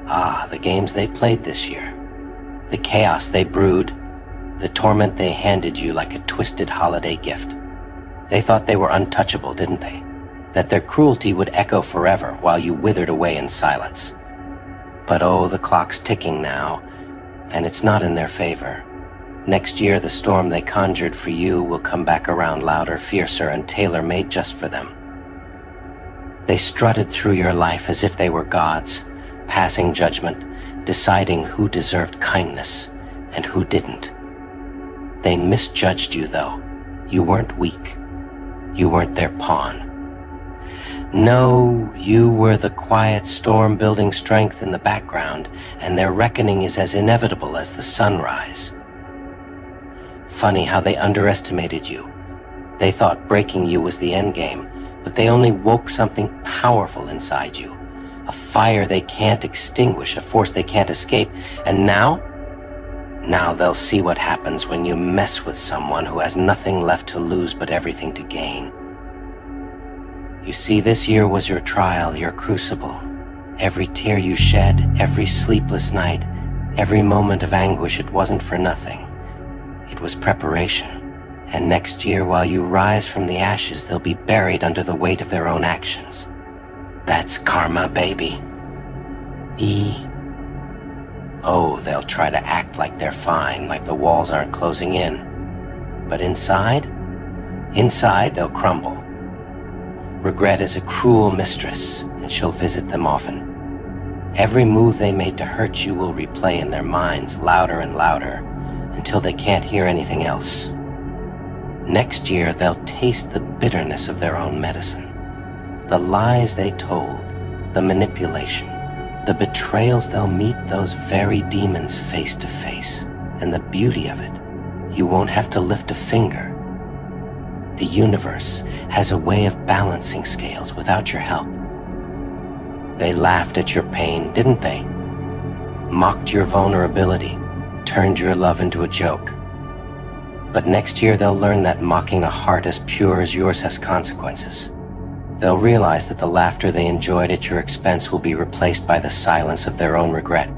Ah, the games they played this year. The chaos they brewed. The torment they handed you like a twisted holiday gift. They thought they were untouchable, didn't they? That their cruelty would echo forever while you withered away in silence. But oh, the clock's ticking now, and it's not in their favor. Next year, the storm they conjured for you will come back around louder, fiercer, and tailor-made just for them. They strutted through your life as if they were gods, passing judgment, deciding who deserved kindness and who didn't. They misjudged you, though. You weren't weak. You weren't their pawn. No, you were the quiet storm building strength in the background, and their reckoning is as inevitable as the sunrise. Funny how they underestimated you. They thought breaking you was the endgame, but they only woke something powerful inside you. A fire they can't extinguish, a force they can't escape. And now they'll see what happens when you mess with someone who has nothing left to lose but everything to gain. You see, this year was your trial, your crucible. Every tear you shed, every sleepless night, every moment of anguish, it wasn't for nothing. It was preparation. And next year, while you rise from the ashes, they'll be buried under the weight of their own actions. That's karma, baby. Oh, they'll try to act like they're fine, like the walls aren't closing in. But inside they'll crumble. Regret is a cruel mistress, and she'll visit them often. Every move they made to hurt you will replay in their minds louder and louder until they can't hear anything else. Next year, they'll taste the bitterness of their own medicine. The lies they told, the manipulation, the betrayals they'll meet those very demons face to face. And the beauty of it, you won't have to lift a finger. The universe has a way of balancing scales without your help. They laughed at your pain, didn't they? Mocked your vulnerability, turned your love into a joke. But next year they'll learn that mocking a heart as pure as yours has consequences. They'll realize that the laughter they enjoyed at your expense will be replaced by the silence of their own regret.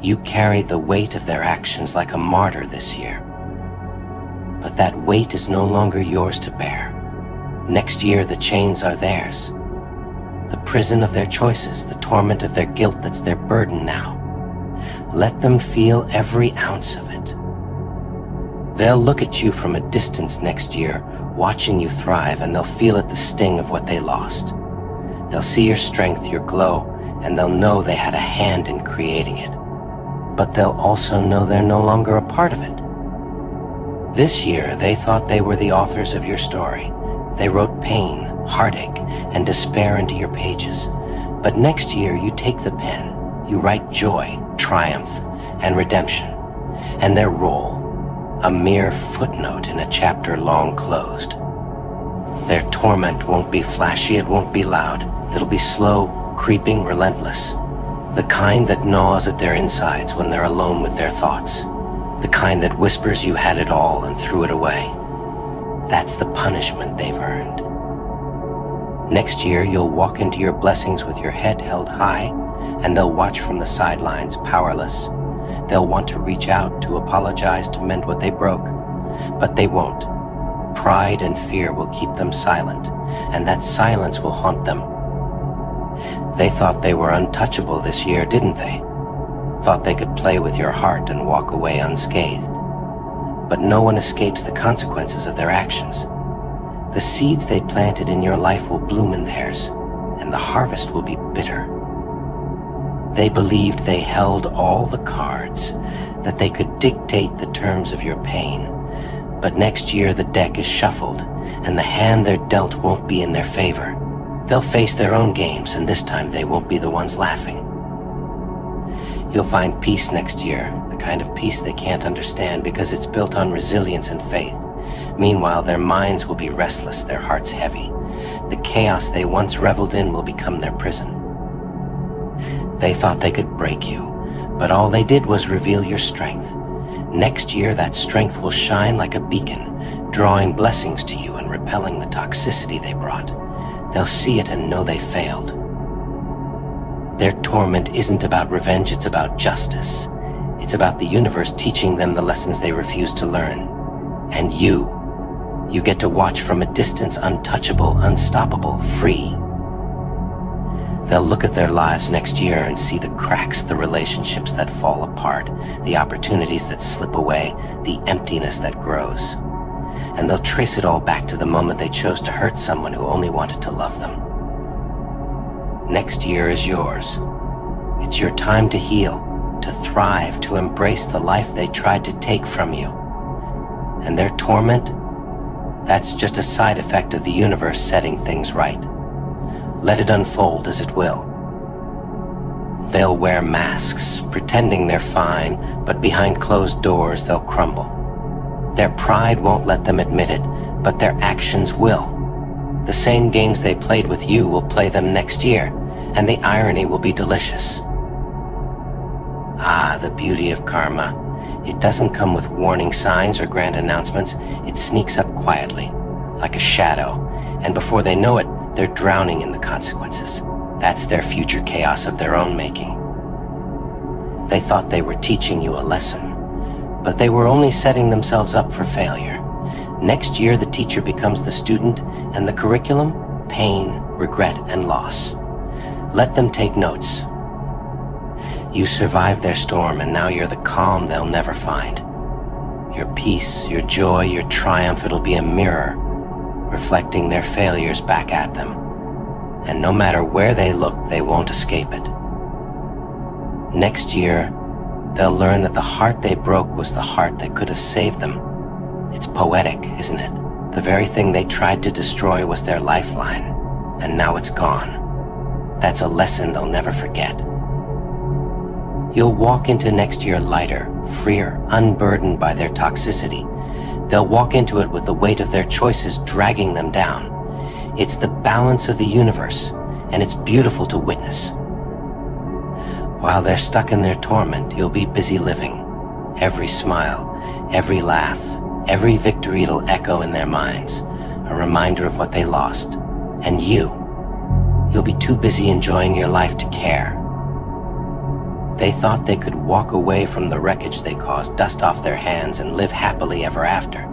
You carried the weight of their actions like a martyr this year. But that weight is no longer yours to bear. Next year the chains are theirs. The prison of their choices, the torment of their guilt, that's their burden now. Let them feel every ounce of it. They'll look at you from a distance next year, watching you thrive, and they'll feel it the sting of what they lost. They'll see your strength, your glow, and they'll know they had a hand in creating it. But they'll also know they're no longer a part of it. This year, they thought they were the authors of your story. They wrote pain, heartache, and despair into your pages. But next year, you take the pen, you write joy, triumph, and redemption, and their role, a mere footnote in a chapter long closed. Their torment won't be flashy, it won't be loud. It'll be slow, creeping, relentless. The kind that gnaws at their insides when they're alone with their thoughts. The kind that whispers you had it all and threw it away. That's the punishment they've earned. Next year, you'll walk into your blessings with your head held high, and they'll watch from the sidelines, powerless. They'll want to reach out, to apologize, to mend what they broke, but they won't. Pride and fear will keep them silent, and that silence will haunt them. They thought they were untouchable this year, didn't they? Thought they could play with your heart and walk away unscathed. But no one escapes the consequences of their actions. The seeds they planted in your life will bloom in theirs, and the harvest will be bitter. They believed they held all the cards, that they could dictate the terms of your pain. But next year the deck is shuffled, and the hand they're dealt won't be in their favor. They'll face their own games, and this time they won't be the ones laughing. You'll find peace next year, the kind of peace they can't understand because it's built on resilience and faith. Meanwhile, their minds will be restless, their hearts heavy. The chaos they once reveled in will become their prison. They thought they could break you, but all they did was reveal your strength. Next year, that strength will shine like a beacon, drawing blessings to you and repelling the toxicity they brought. They'll see it and know they failed. Their torment isn't about revenge, it's about justice. It's about the universe teaching them the lessons they refuse to learn. And you get to watch from a distance, untouchable, unstoppable, free. They'll look at their lives next year and see the cracks, the relationships that fall apart, the opportunities that slip away, the emptiness that grows. And they'll trace it all back to the moment they chose to hurt someone who only wanted to love them. Next year is yours. It's your time to heal, to thrive, to embrace the life they tried to take from you. And their torment, that's just a side effect of the universe setting things right. Let it unfold as it will. They'll wear masks, pretending they're fine, but behind closed doors they'll crumble. Their pride won't let them admit it, but their actions will. The same games they played with you will play them next year, and the irony will be delicious. Ah, the beauty of karma. It doesn't come with warning signs or grand announcements. It sneaks up quietly, like a shadow, and before they know it, they're drowning in the consequences. That's their future chaos of their own making. They thought they were teaching you a lesson, but they were only setting themselves up for failure. Next year, the teacher becomes the student, and the curriculum, pain, regret, and loss. Let them take notes. You survived their storm, and now you're the calm they'll never find. Your peace, your joy, your triumph, it'll be a mirror, reflecting their failures back at them. And no matter where they look, they won't escape it. Next year, they'll learn that the heart they broke was the heart that could have saved them. It's poetic, isn't it? The very thing they tried to destroy was their lifeline, and now it's gone. That's a lesson they'll never forget. You'll walk into next year lighter, freer, unburdened by their toxicity. They'll walk into it with the weight of their choices dragging them down. It's the balance of the universe, and it's beautiful to witness. While they're stuck in their torment, you'll be busy living. Every smile, every laugh, every victory, it'll echo in their minds, a reminder of what they lost. And you'll be too busy enjoying your life to care. They thought they could walk away from the wreckage they caused, dust off their hands, and live happily ever after.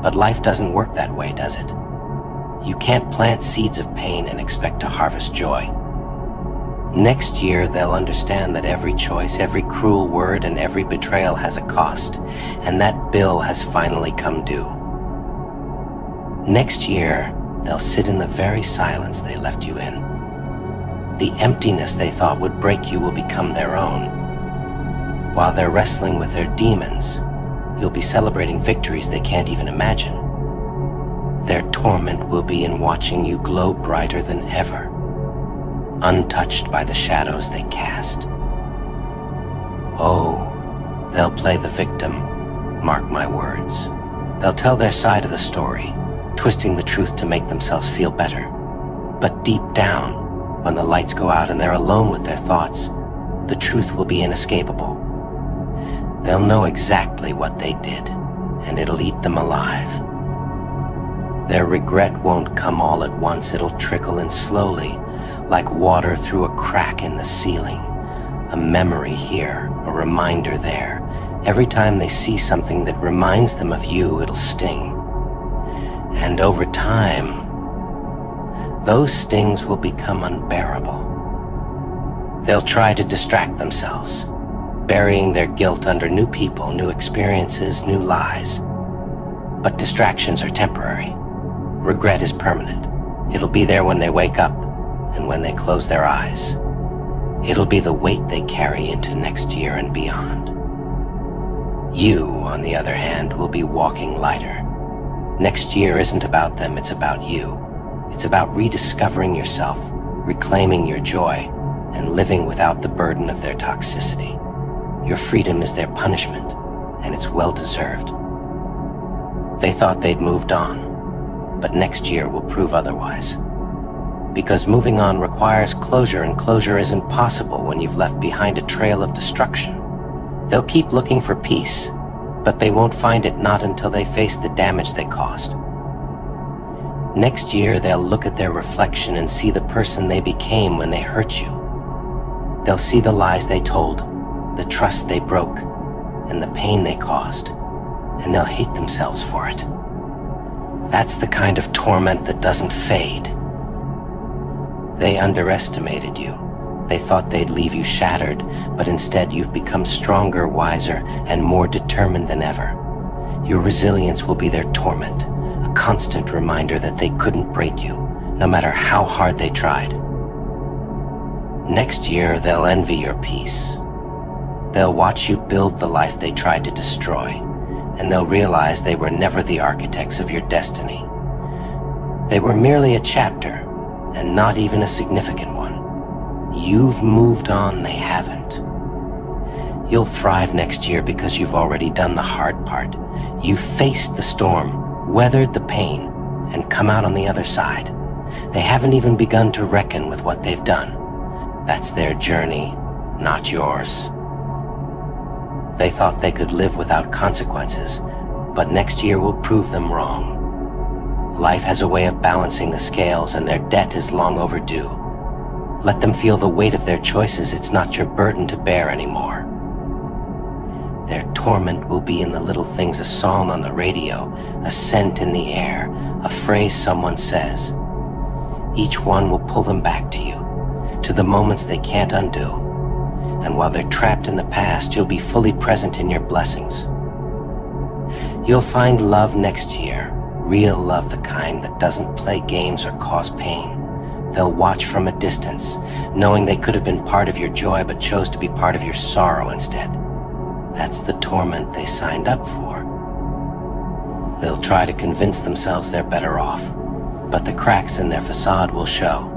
But life doesn't work that way, does it? You can't plant seeds of pain and expect to harvest joy. Next year, they'll understand that every choice, every cruel word, and every betrayal has a cost, and that bill has finally come due. Next year, they'll sit in the very silence they left you in. The emptiness they thought would break you will become their own. While they're wrestling with their demons, you'll be celebrating victories they can't even imagine. Their torment will be in watching you glow brighter than ever, untouched by the shadows they cast. Oh, they'll play the victim, mark my words. They'll tell their side of the story, twisting the truth to make themselves feel better. But deep down, when the lights go out and they're alone with their thoughts, the truth will be inescapable. They'll know exactly what they did, and it'll eat them alive. Their regret won't come all at once, it'll trickle in slowly, like water through a crack in the ceiling. A memory here, a reminder there. Every time they see something that reminds them of you, it'll sting. And over time, those stings will become unbearable. They'll try to distract themselves, burying their guilt under new people, new experiences, new lies. But distractions are temporary. Regret is permanent. It'll be there when they wake up and when they close their eyes. It'll be the weight they carry into next year and beyond. You, on the other hand, will be walking lighter. Next year isn't about them, it's about you. It's about rediscovering yourself, reclaiming your joy, and living without the burden of their toxicity. Your freedom is their punishment, and it's well-deserved. They thought they'd moved on, but next year will prove otherwise. Because moving on requires closure, and closure isn't possible when you've left behind a trail of destruction. They'll keep looking for peace, but they won't find it not until they face the damage they caused. Next year, they'll look at their reflection and see the person they became when they hurt you. They'll see the lies they told, the trust they broke, and the pain they caused, and they'll hate themselves for it. That's the kind of torment that doesn't fade. They underestimated you. They thought they'd leave you shattered, but instead you've become stronger, wiser, and more determined than ever. Your resilience will be their torment, a constant reminder that they couldn't break you, no matter how hard they tried. Next year, they'll envy your peace. They'll watch you build the life they tried to destroy, and they'll realize they were never the architects of your destiny. They were merely a chapter, and not even a significant one. You've moved on, they haven't. You'll thrive next year because you've already done the hard part. You've faced the storm, weathered the pain, and come out on the other side. They haven't even begun to reckon with what they've done. That's their journey, not yours. They thought they could live without consequences, but next year will prove them wrong. Life has a way of balancing the scales, and their debt is long overdue. Let them feel the weight of their choices. It's not your burden to bear anymore. Their torment will be in the little things: a song on the radio, a scent in the air, a phrase someone says. Each one will pull them back to you, to the moments they can't undo. And while they're trapped in the past, you'll be fully present in your blessings. You'll find love next year, real love, the kind that doesn't play games or cause pain. They'll watch from a distance, knowing they could have been part of your joy but chose to be part of your sorrow instead. That's the torment they signed up for. They'll try to convince themselves they're better off, but the cracks in their facade will show.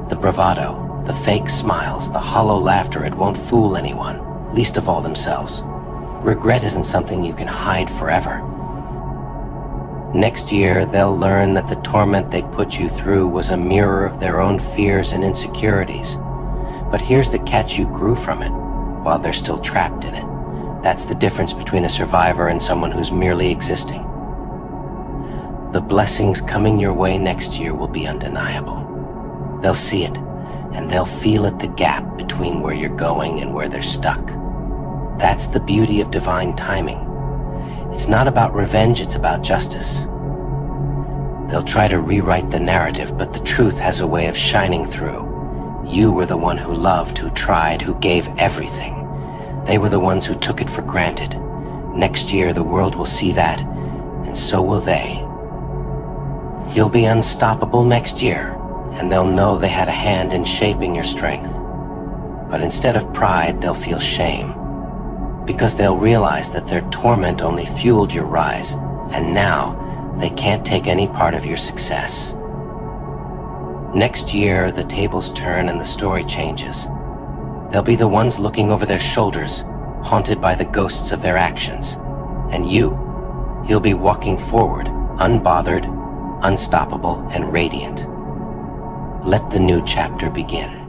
The bravado, the fake smiles, the hollow laughter, it won't fool anyone, least of all themselves. Regret isn't something you can hide forever. Next year, they'll learn that the torment they put you through was a mirror of their own fears and insecurities. But here's the catch: you grew from it, while they're still trapped in it. That's the difference between a survivor and someone who's merely existing. The blessings coming your way next year will be undeniable. They'll see it, and they'll feel it, the gap between where you're going and where they're stuck. That's the beauty of divine timing. It's not about revenge, it's about justice. They'll try to rewrite the narrative, but the truth has a way of shining through. You were the one who loved, who tried, who gave everything. They were the ones who took it for granted. Next year, the world will see that, and so will they. You'll be unstoppable next year, and they'll know they had a hand in shaping your strength. But instead of pride, they'll feel shame, because they'll realize that their torment only fueled your rise, and now they can't take any part of your success. Next year, the tables turn and the story changes. They'll be the ones looking over their shoulders, haunted by the ghosts of their actions. And you'll be walking forward, unbothered, unstoppable, and radiant. Let the new chapter begin.